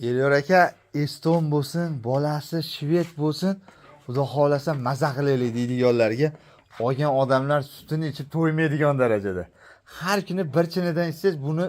Elyor aka eston bo'lsin, bolasi shved bo'lsin, xudo xolasa maza qilaylik deydiganlarga olgan odamlar sutini ichib to'ymaydigan darajada. Har kuni bir chinadan ichsangiz, buni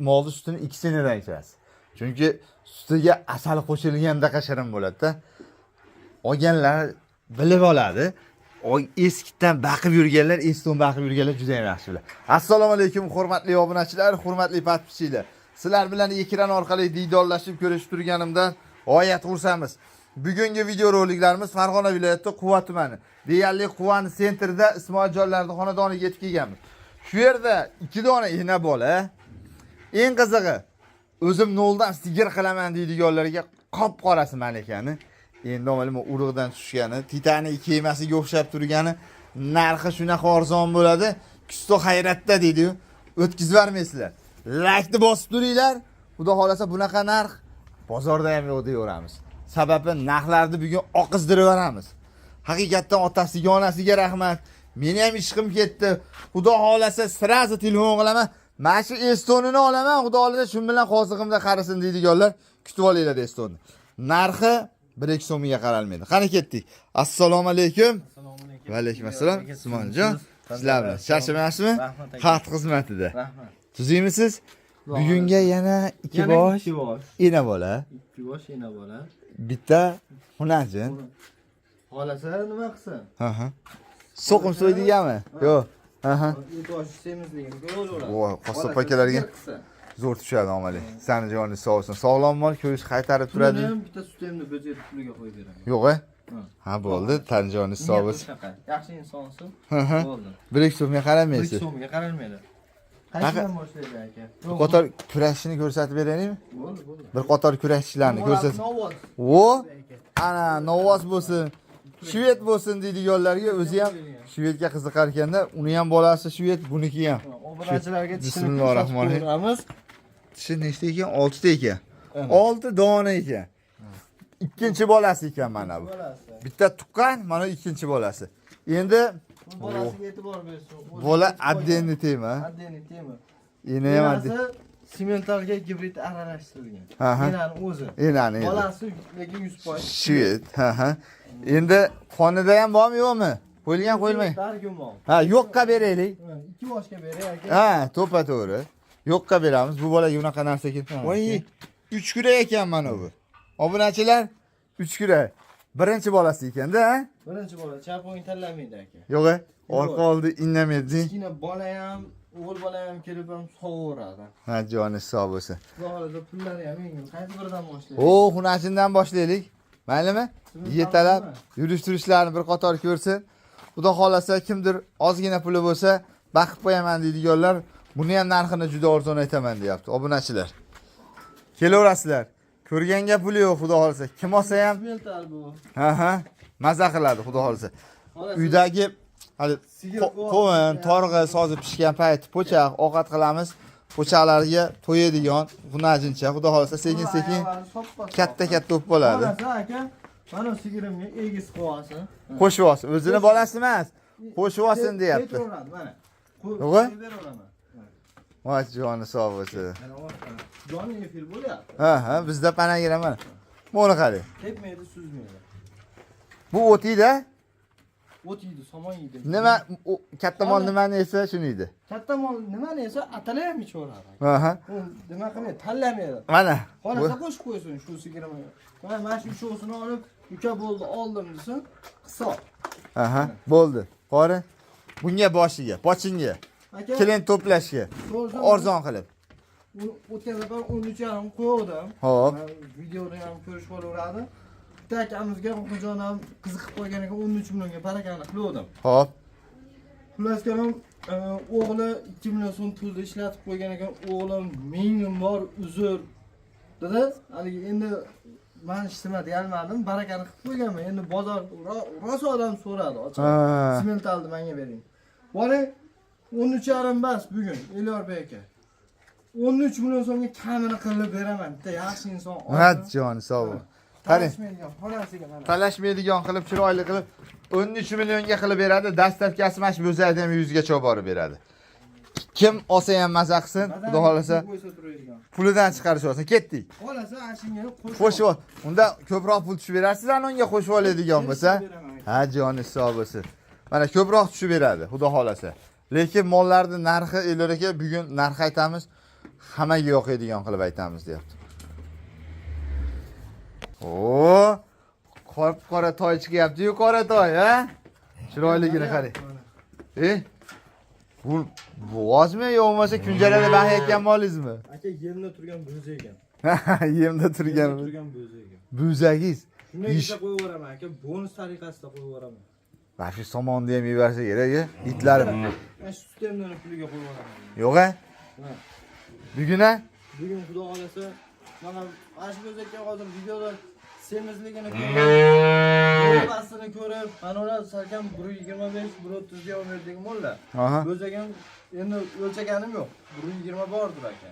molni sutini 2 chinadan ichasiz. Chunki sutiga asal qo'shilganda shirin bo'ladi-da. Olganlar bilib oladi. Eskidan baqib yurganlar, eston baqib yurganlar juda ham yaxshi biladi. Assalomu alaykum, hurmatli obunachilar, hurmatli podpischilar. Sizlar bilan ekran orqali diydorlashib ko'rishib turganimdan g'oyat xursandmiz. Bugungi video roliklarimiz Farg'ona viloyati Quva tumani. Deyarli Quvani sentrida Ismoiljonlarning xonadoniga yetib kelganmiz. Shu yerda 2 dona ena bola. Eng qizig'i, o'zim noldan sigir qilaman deydiganlarga qop-qorasi malakani. Endi o'malima urug'dan tushgani, Titanic kemasiga o'xshab turgani, narxi shunaqa arzon bo'ladi. Kusto hayratda deydi-yu. O'tkazib bermaysizlar. Like'ni bosib turinglar. Xudo xolasa bunaqa narx bozorda ham yo'q deyveramiz. Sababi narxlarni bugun oqizdirib beramiz. Haqiqatdan otasiga, onasiga rahmat. Meni ham ishqim ketdi. Xudo xolasa sirazi telefon qilaman. Mana shu estonini olaman. Xudo xolasa shu bilan qozig'imda qarasin deydiganlar kutib olinglar estonni. Narxi 1-2 so'mga qaralmaydi. Qani ketdik. Assalomu alaykum. Assalomu alaykum. Va alaykum assalom. Usmonjon, sizlar bilan charchamasizmi? Xalq xizmatida. Rahmat. Tuzimisiz? Bugunga yana 2 bosh ena bola. 2 bosh ena bola. Bitta xunajin. Xolasa nima qilsin? Ha. So'qim so'ydiganmi? Yo'q. Ha. Bosh semizligini ko'raveradi. Voy, qassob akalarga zo'r tushadi omali. Sani joningiz sog' bo'lsin. Sog'lom mol ko'rish qaytarib turadi. Men bitta sutemni bo'zayib puliga qo'yib beraman. Yo'q-a? Ha, bo'ldi. Tan joningiz sog' bo'lsin. Yaxshi insonsiz. Bo'ldi. 1-2 so'mga 1 qaramaysiz. so'mga qaralmaydi. Qayerdan boshlaydi aka? Bir qator kurashishni ko'rsatib beraylikmi? Bo'ldi. Bir qator kurashchilarni ko'rsatib. Vo! Ana, novoz bo'lsin. Shved bo'lsin deydiganlarga o'zi ham shvedga qiziqar ekanda, uni ham bolasi shved, buniki ham. Obunachilarga Bismillahirrohmanirrohim. Tishi nechta ekan? 6 ta ekan. 6 dona ekan. Ikkinchi bolasi ekan mana bu. Bitta tuqqan, mana ikkinchi bolasi. Endi bolasiga e'tibor bersin. bola addenni tema. Addenni tema. Eni ham adden. Simentalga gibrid aralashtirilgan. Enani o'zi. Enani. Bolasi lekin 100%. Shved. Endi qonida ham bormi yo'qmi? Qo'yilgan qo'yilmay. Dargumon. Ha, yo'qqa beraylik. 2 boshga beray aka. Ha, to'pa to'g'ri. Yo'qqa beramiz. Bu bolaga unaqa narsa kerak. Voy, 3 kurak ekan mana bu. Obunachilar 3 kurak. Birinchi bolasi ekanda, ha? Birinchi bola chap o'yin tanlamaydi aka. Yo'q-a? Orqa oldi indamaydi. Kichkina bola ham, o'g'il bola ham kelib ham sovaveradi. Ha, joni sog' bo'lsin. Xudo xolasa pullari ham yengil. Qaysi biridan boshlaydi? O, xunajindan boshlaylik. Maylimi? Yetalab yurish-turishlarini bir qator ko'rsin. Xudo xolasa kimdir ozgina puli bo'lsa, baqib qo'yaman deydiganlar, buni ham narxini juda arzon aytaman deyapti. Obunachilar. Kelaverasizlar. Ko'rganga puli yo'q, xudo xolasa. Kim olsa ham Mental bu. ha, maza qiladi, xudo xolasa. Uydagi hali qo'vin, torg'i sozib pishgan payt po'chaq ovqat qilamiz. Po'chaqlarga to'yadigan xunajincha, xudo xolasa sekin-sekin katta-katta bo'lib bo'ladi. Xolasa aka, mana sigirimga egiz qo'ysin. Qo'shib olsin. O'zini bolasi emas. Qo'shib olsin deyapti. Mana. Yo'q-a? Beraman. Voy, joni sog' bo'lsin. Joni efir bo'lyapti. Ha, bizda panagira mana. Buni qarang. Tepmaydi, suzmaydi. Bu o'tiyda O't yeydi, somon yeydi. nima katta mol nimani esa shuni yeydi. Katta mol nimani esa atalay ham ichaveradi. Ha. Nima qilmaydi, tanlamaydi. Mana. Xolasa qo'shib qo'ysin shu sigirni. Mana shu sho'sini olib, uka bo'ldi, oldim desin, hisob. Aha, bo'ldi. Qori. Bunga boshiga, pochinga, Aka, kelin to'plashga arzon qilib. o'tgan safar 13.5 qo'ydim. Xo'p. Videoni ham ko'rish bo'laveradi. Bitta akamizga Oqajon ham qiziqib qolgan ekan 13 millionga barakani qildim. Xo'p. Xullas kalom, o'g'li 2 million so'm pulni ishlatib qo'ygan ekan. O'g'lim mingim bor, uzr. Dedi, haligi endi men ishtima deyalmadim, barakani qilib qo'yganman. Endi bozor rosa odam so'radi, ochib. Simentalni menga bering. Bora 13.5 bas bugun Elyorbek aka. 13 million so'mga kamini qilib beraman. Bitta yaxshi inson. Mat joni sog' bo'l. Qarang. Xonasiga mana. Talashmaydigan qilib, chiroyli qilib 13 millionga qilib beradi. Dastavkasi mash bo'lsaydi ham 100 gacha borib beradi. Kim olsa ham maza qilsin, xudo xolasa qo'ysa turadigan. pulidan chiqarish olsin. Ketdik. Xolasa ashingga Qo'shib ol. Unda ko'proq pul tushib berarsiz, ana unga qo'shib oladigan bo'lsa. Ha, joni sog' bo'lsin. Mana ko'proq tushib beradi, xudo xolasa. Lekin mollarning narxi elar aka, bugun narx aytamiz, hammaga yoqadigan qilib aytamiz, deyapti. O, qora toy chiqyapti-yu, qora toy, ha? Chiroyligini qarang. Bu ozmi yo bo'lmasa kunjarada baxayotgan molingizmi? Aka yemda turgan bo'zi ekan. Yemda turgan bo'zi ekan. Bo'zagingiz. Shunday desa qo'yib yuboraman aka, bonus tariqasida qo'yib yuboraman. Mana shu somonni ham yeversa kerak-a, itlar. Mana shu sistemani puliga qo'yib yuboraman. Yo'q-a? Bugun-a? Bugun xudo xolasa, mana shu bo'zakka hozir videoda semizligini ko'rib, mana ular salkam 125, 130 ga olib mollar. Aha. Bo'zagan endi o'lchaganim yo'q. 120 bordir aka.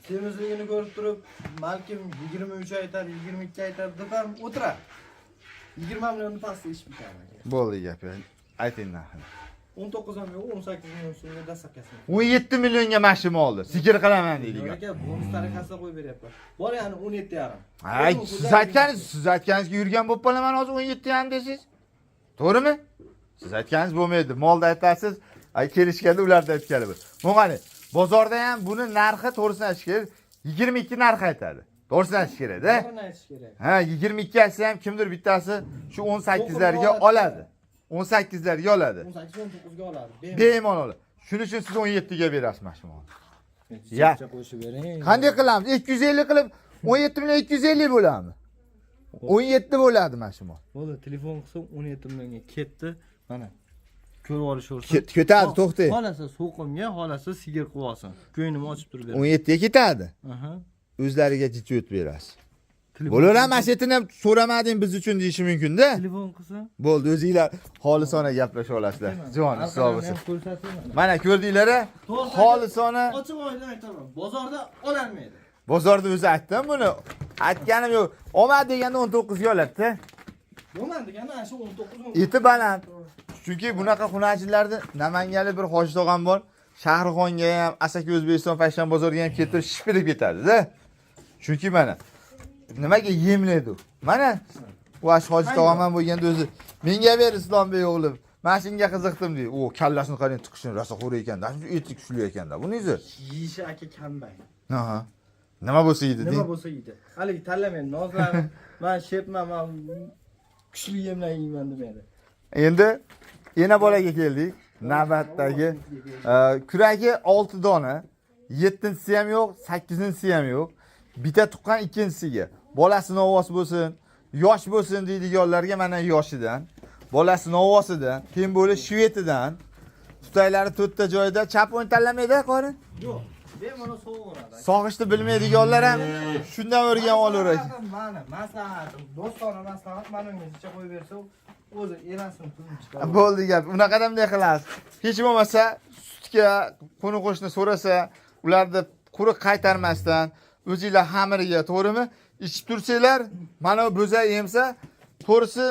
Semizligini ko'rib turib, balkim 23 aytar, 22 aytar deb ham o'tirar. 20 millionni pastda ish bitadi aka. Bo'ldi gap. Ayting narxini. 19 ham yo'q, 18 million so'mga dastlabkasini. 17 millionga mashina oldi. Sigir qilaman deydigan. Aka, bonus tariqasida qo'yib beryapman. Bor ya'ni 17,5. Ay, siz aytganingizga yurgan bo'lib qolaman hozir 17 ham desiz. To'g'rimi? Siz aytganingiz bo'lmaydi. Molda aytasiz, ay kelishganda ularda aytgani bu. Mo'g'ani, bozorda ham buni narxi to'g'risini aytish kerak. 22 narx aytadi. To'g'risini aytish kerak-da. To'g'rini aytish kerak. Ha, 22 aytsa ham kimdir bittasi shu 18 larga oladi. 18 larga oladi. 18-19 ga oladi. Bemalol. Shuning uchun siz 17 ga berasiz mashina. Ya, qo'shib bering. Qanday qilamiz? 250 qilib 17 million 250 bo'ladimi? 17 bo'ladi mashina. Bo'ldi, telefon qilsam 17 millionga ketdi. Mana ko'rib olishaversin. Ketadi, to'xtang. Xolasa so'qimga, xolasa sigir qilib olsin. Ko'nglim ochib turib ber. 17 ga ketadi. Aha. O'zlariga jichut berasiz. Bo'laram, mashetini ham so'ramading biz uchun deyishi mumkin-da. Telefon qilsa? Bo'ldi, o'zingizlar xolisona gaplashib olasizlar. Joni sog' bo'lsin. Mana ko'rdinglar-a? Xolisona. Ochiq oydin aytaman. Bozorda olarmaydi. Bozorda o'zi aytdim buni. Aytganim yo'q. Olmadi deganda 19 ga oladi-da. Bo'lmadi deganda ana shu 19 Eti baland. Chunki bunaqa xunachilarda Namanganlik bir hoji tog'am bor. Shahrixonga ham, Asaka O'zbekiston Fashion bozoriga ham keltirib shipirib ketadi-da. Chunki mana nimaga yemlaydi u? Mana vash hoji tog'am ham bo'lganda o'zi menga ber Islombek o'g'lim. Men shunga qiziqdim deydi. O kallasini qarang, tiqishini rosa xo'r ekan-da. Shu eti kuchli ekan-da. Buni o'zi. yeyishi aka kambay. Aha. Nima bo'lsa yeydi, Nima bo'lsa yeydi. Haligi tanlamayman, nozlanib, men shepman, men kuchli yemlar yeyman demaydi. Endi yana bolaga keldik. Navbatdagi kuragi 6 dona, 7-si ham yo'q, 8-si ham yo'q. Bitta tuqqan ikkinchisiga. Bolasi novoz bo'lsin, yosh bo'lsin deydiganlarga mana yoshidan, bolasi novosidan, keyin bo'li shvetidan, tutaylari 4 ta joyda chap o'ng tanlamaydi, qori? Yo'q, bemalol sog'oradi. Sog'ishni bilmaydiganlar ham shundan o'rgan olaveradi. Mana maslahatim, do'stona maslahat mana ungacha qo'yib bersa, o'zi elasini tuzib chiqadi. Bo'ldi gap. Unaqada bunday qilasiz. Hech bo'lmasa sutga qo'ni qo'shni so'rasa, ularni quruq qaytarmasdan o'zingizlar xamiriga, to'g'rimi? Ichib tursanglar, mana bo'zak yemsa, to'g'risi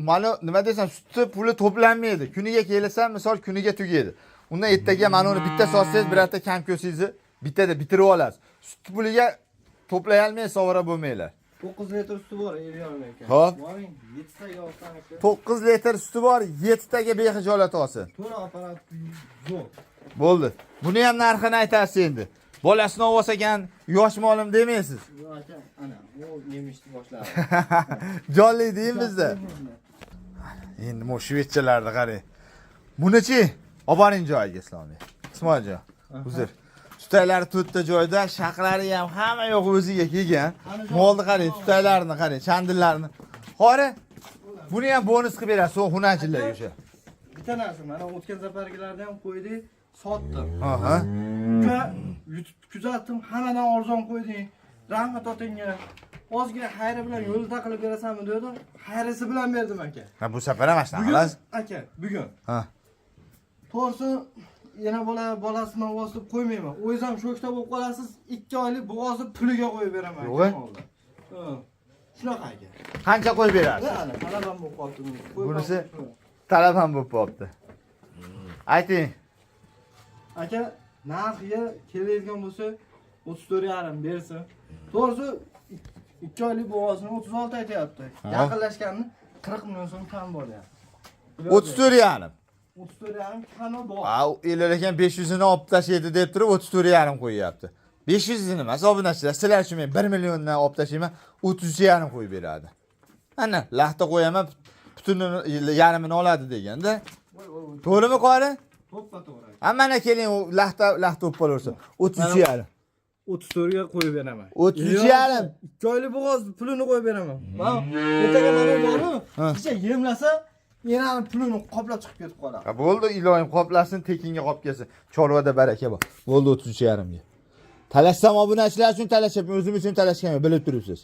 mana nima desam, sutni puli to'planmaydi. Kuniga kelasan, misol kuniga tugaydi. Undan ertaga mana uni bitta sotsangiz, birorta kam ko'singizni bittada bitirib olasiz. Sut puliga to'play olmay sovora bo'lmaylar. 9 litr suti bor, 50 ekan. Xo'p. Boring, 7 ta yo'qdan aka. 9 litr suti bor, 7 taga behijolat olsin. To'ra apparat yo'q. Bo'ldi. Buni ham narxini aytasiz endi. Bolasini olsa ekan, yosh molim demaysiz. Yo'q aka, ana, u yemishni boshladi. Jonli deymiz bizda. Endi bu shvetschalarni qarang. Buni-chi, olib boring joyiga Islombek. Ismoiljon, uzr. Tutaylari 4 ta joyda, shaqlari ham hamma yo'q o'ziga kelgan. Molni qarang, tutaylarini qarang, chandillarni. Qori, buni ham bonus qilib berasiz, so'ng xunachilarga o'sha. Bitta narsa, mana o'tgan safargilarda ham qo'ydik, sotdim. Aha. YouTube kuzatdim, hammadan arzon qo'yding. Rahmat otingga. Ozgina xayri bilan yo'lda qilib berasanmi dedi. Xayrisi bilan berdim aka. Ha, bu safar ham ashuna qilasiz. Aka, bugun. Ha. To'g'risi, yana bolasini ovosib qo'ymayman. O'zingiz ham sho'kda bo'lib qolasiz, 2 oylik bo'g'ozni puliga qo'yib beraman. Yo'q. Shunaqa aka. Qancha qo'yib berasiz? Ana, talabam bo'lib qoldi. Bunisi talab ham bo'lib qolibdi. Ayting. aka narxiga keladigan bo'lsa 34,5 bersin. To'g'risi 2 oylik bo'g'ozini 36 aytayapti. Yaqinlashganini 40 million so'm tan bo'lyapti. 34,5. 34,5 qani bor. Ha, elar ekan 500 ni olib tashlaydi deb turib 34,5 qo'yyapti. 500 ni emas, obunachilar. Sizlar uchun men 1 milliondan olib tashlayman, 33,5 qo'yib beradi. Ana, laxta qo'yaman, butun yarmini oladi deganda. To'g'rimi qori? To'ppa-to'g'ri. Ha, mana keling, u laxta o'pib qolaversin. 33,5. 34 ga qo'yib beraman. 33,5. 2 oylik bo'g'oz pulini qo'yib beraman. Mana ertaga mana bormi? Kecha yemlasa, yana pulini qoplab chiqib ketib qoladi. Ha, bo'ldi, iloyim qoplasin, tekinga qolib kelsin. Chorvada baraka bor. Bo'ldi 33,5 ga. Talashsam obunachilar uchun talashyapman, o'zim uchun talashganman, bilib turibsiz.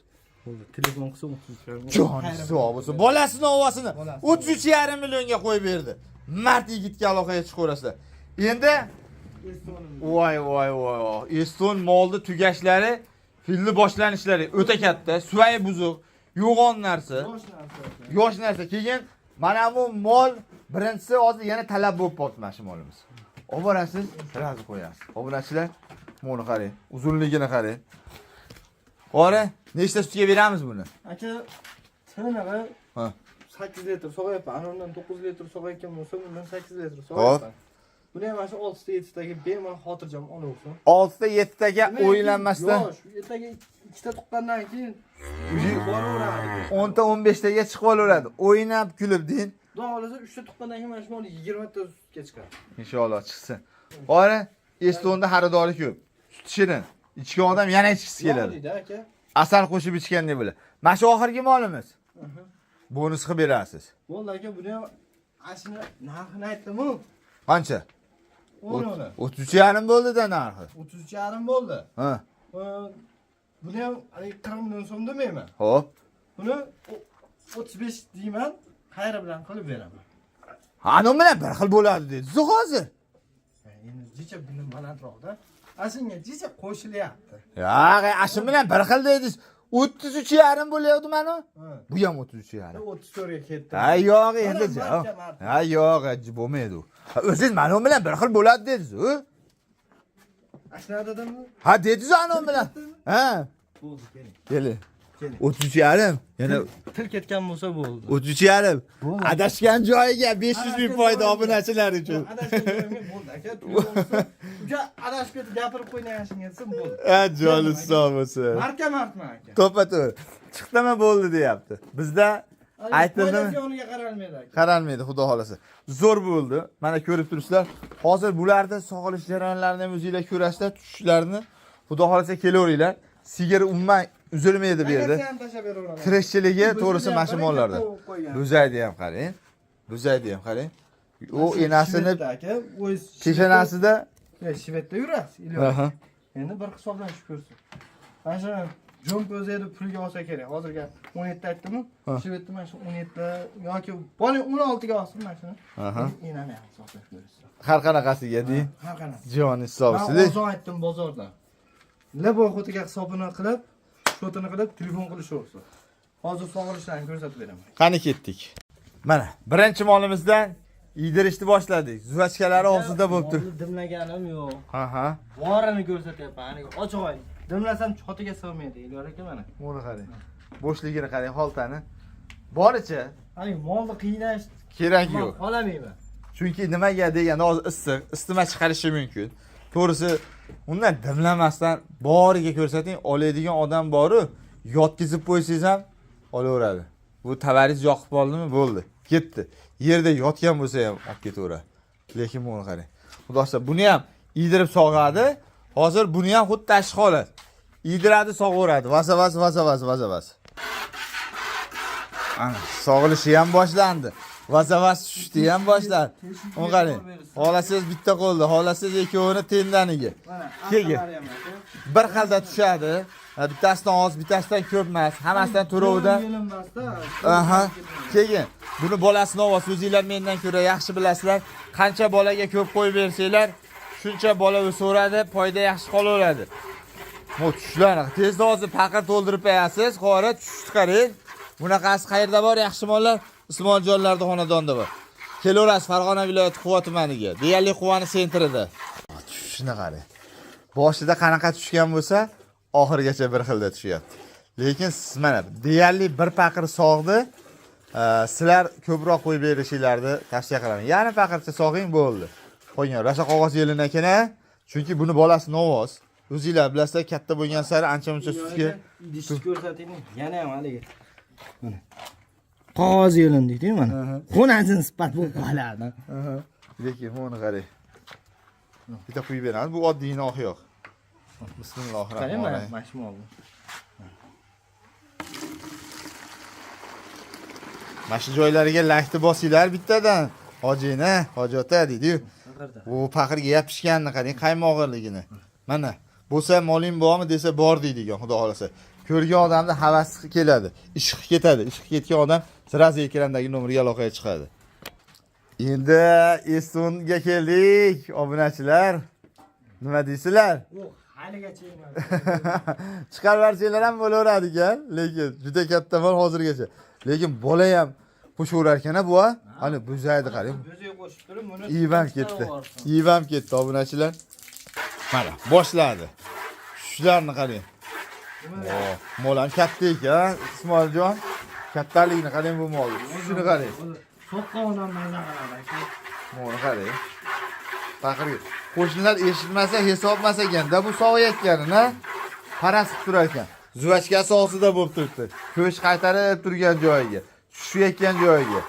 Bo'ldi, telefon qilsa 33. Jon sog' bo'lsin. Bolasini ovosini 33,5 millionga qo'yib berdi. Mart yigitga aloqaga chiqaverasizlar. Endi voy. Eston molni tugashlari, filni boshlanishlari o'ta katta, suvay buzuq, yo'g'on narsa. Yosh narsa. Keyin mana bu mol birinchisi hozir yana talab bo'lib qoldi mana shu molimiz. Olib borasiz, sirasi qo'yasiz. Obunachilar, buni qarang, uzunligini qarang. Qora, nechta sutga beramiz buni? Aka, tanaga Ha. 8 litr sog'ayapman. Anondan 9 litr sog'ayotgan bo'lsa, bundan 8 litr sog'ayapman. Buni ham mana shu 6 ta 7 taga bemalol xotirjam olaversin. 6 ta 7 taga o'ylanmasdan Yo'q, shu ertaga 2 ta tuqqandan keyin boraveradi. 10 ta 15 taga chiqib olaveradi. O'ynab kulib deyin. Xudo xolasa 3 ta tuqqandan keyin mana shu 20 ta sutga chiqadi. Inshaalloh chiqsin. Qora, Estonda xaridori ko'p. Sut shirin. Ichgan odam yana ichgisi keladi. Yo'q, aka. Asal qo'shib ichgandek bo'ladi. Mana shu oxirgi molimiz. Bonus qilib berasiz. Bo'ldi aka, buni ham ashini narxini aytdim-ku. Qancha? 10. 33,5 bo'ldi-da narxi. 33,5 bo'ldi. Ha. Buni ham 40 million so'm demayman. Xo'p. Buni 35 deyman, xayri bilan qilib beraman. Ana bilan bir xil bo'ladi dedi. Hozir. Endi jicha bilim balandroqda. Aslga jicha qo'shilyapti. Yo'q, ashim bilan bir xil dedingiz. 33,5 bo'lyapti mana. Bu ham 33,5. 34 ga ketdi. Ha, yo'q endi. Ha, yo'q, bo'lmaydi u. O'zingiz mana bilan bir xil bo'ladi dedingiz-ku. Ashna dedimmi? Ha, dedingiz ana bilan. Ha. Bo'ldi, keling. Keling. Keling. 33,5. Yana Til ketgan bo'lsa bo'ldi. 33,5. Bo'ldi. Adashgan joyiga 500 ming foyda obunachilar uchun. Adashgan joyimga bo'ldi aka. Uja adashib ketib gapirib qo'yganingizga bo'ldi. Ha, joni sog' bo'lsin. Marka-markman aka. To'ppa-to'g'ri. Chiqdimi bo'ldi deyapti. Bizda aytildimi? Yoniga qaralmaydi aka. Qaralmaydi, xudo xolasa. Zo'r bo'ldi. Mana ko'rib turibsizlar. Hozir bularda sog'lish jarayonlarini ham o'zingizlar ko'rasizlar, tushishlarni. Xudo xolasa kelaveringlar. Sigir umuman uzilmaydi bu yerda. Tirikchiligi to'g'risi mashmonlarda. Bo'zaydi ham qarang. Bo'zaydi ham qarang. U enasini peshanasida Shvedda yurasiz. Aha. Endi bir hisoblashib ko'rsin. Mana shu Jon O'zayni pulga olsa kerak. Hozirga 17 aytdim-ku. Shvedda mana shu 17 yoki boli 16 ga olsin mana shuni. Aha. Enani ham hisoblab ko'rsin. har qanaqasiga deng. Har qanaqasi. Joni hisobsiz. Men o'zim aytdim bozorda. Labo xotiga hisobini qilib, shotini qilib telefon qilishaversin. Hozir sog'lishlarni ko'rsatib beraman. Qani ketdik. Mana birinchi molimizdan yedirishni boshladik. Zuvachkalari og'zida bo'lib turibdi. Dimlaganim yo'q. Aha. Borini ko'rsatyapman. Aniq ochiq. Dimlasam chotiga sig'maydi. Ilar aka mana. Buni qarang. Bo'shligini qarang, xoltani. Boricha. Aniq molni qiynash kerak yo'q. Qolamayman. Chunki nimaga deganda hozir issiq, isitma chiqarishi mumkin. To'g'risi, undan dimlamasdan boriga ko'rsating, oladigan odam bor-ku, yotkizib qo'ysangiz ham olaveradi. Bu tavariz yoqib qoldimi, bo'ldi. Ketdi. Yerda yotgan bo'lsa ham olib ketaveradi. Lekin buni qarang. Xudosa, buni ham idirib sog'adi. Hozir buni ham xuddi tashqi holat. Idiradi, sog'averadi. Vazavas. Ana, sog'ilishi ham boshlandi. Vazavas tushdi ham boshladi. Uni qarang. Xolasiz bitta qo'lda, xolasiz ikkovini tendaniga. Keyin bir xilda tushadi. Bittasidan oz, bittasidan ko'p emas. Hammasidan to'rovidan. Aha. Keyin buni bolasini ovoz o'zingizlar mendan ko'ra yaxshi bilasizlar. Qancha bolaga ko'p qo'yib bersanglar, shuncha bola o'saveradi, foyda yaxshi qolaveradi. Bu tushlarni tezda hozir paqir to'ldirib qo'yasiz, qora tushni qarang. Bunaqasi qayerda bor yaxshi mollar? Ismoiljonlarda xonadonda bor. Kelaverasiz Farg'ona viloyati Quva tumaniga. Deyarli Quvani sentrida. Tushishni qarang. Boshida qanaqa tushgan bo'lsa, oxirigacha bir xilda tushyapti. Lekin siz mana deyarli bir paqir sog'di. Sizlar ko'proq qo'yib berishinglarni tavsiya qilaman. Yana paqircha sog'ing bo'ldi. Qo'ying, rasha qog'oz yelin ekan-a. Chunki buni bolasi novoz. O'zinglar bilasizlar, katta bo'lgan sari ancha-muncha sutga idishni ko'rsating. Yana ham haligi. Mana. Qog'oz yelin deydi-ku mana. Xonasini sifat bo'lib qoladi. Lekin buni qarang. Bitta qo'yib beramiz. Bu oddiy oqyoq. Bismillahirrohmanirrohim. Mashmol bu. Mana shu joylariga lakni bosinglar bittadan. Hojini, hojota deydi-yu. Bu paqirga yopishganini qarang, qaymog'irligini. Mana, bo'lsa moling bormi desa bor deydigan, xudo xolasa. Ko'rgan odamda havasi keladi, ishqi ketadi. Ishqi ketgan odam sirazi ekrandagi nomerga aloqaga chiqadi. Endi Estonga keldik, obunachilar. Nima deysizlar? Yo'q, haligacha emas. Chiqarvarsanglar ham bo'laveradi ekan, lekin juda katta mol hozirgacha. Lekin bola ham qo'shaverar ekan-a bu, Hani buzaydi qarang. Bo'ziga qo'shib turib, buni Ivam ketdi. Ivam ketdi obunachilar. Mana boshladi. Shularni qarang. Mol ham katta ekan, Ismoiljon. Kattaligini qarang bu molni. Shuni qarang. Soqqondan maza qiladi. Molni qarang. Paqirga. Qo'shnilar eshitmasa, hisobmas ekanda bu sog'ayotganini paras qilib turar ekan. Zuvachkasi og'zida bo'lib turibdi. Ko'sh qaytarib turgan joyiga, tushayotgan joyiga.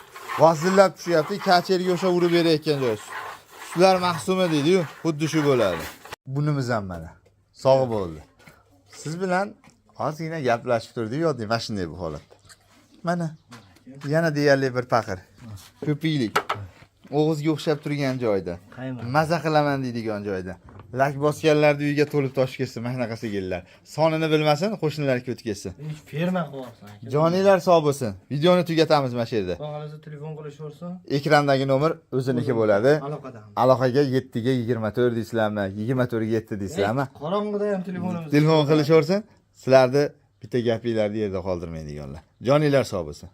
Vazillab tushyapti, kacherga o'sha urib berayotgan joyi. Shular mahsuma deydi-yu, xuddi shu bo'ladi. Bunimiz ham mana sog' bo'ldi. Siz bilan ozgina gaplashib turdik, yoddiy mana shunday bu holatda. Mana yana deyarli bir paqir. Ko'piylik. O'g'izga o'xshab turgan joyda. Maza qilaman deydigan joyda. Lak bosganlarni uyiga to'lib toshib ketsin, mahnaqa sigillar. Sonini bilmasin, qo'shnilarga o'tib ketsin. Ferma qo'yarsan. Joninglar sog' bo'lsin. Videoni tugatamiz mana shu yerda. Xohlasangiz telefon qilishaversin. Ekrandagi nomer o'ziniki bo'ladi. Aloqadamiz. Aloqaga 7 ga 24 deysizlarmi? 24 ga 7 deysizlarmi? Qorong'ida ham telefonimiz. Telefon qilishaversin. Sizlarni bitta gapinglarni yerda qoldirmaydiganlar. Joninglar sog' bo'lsin.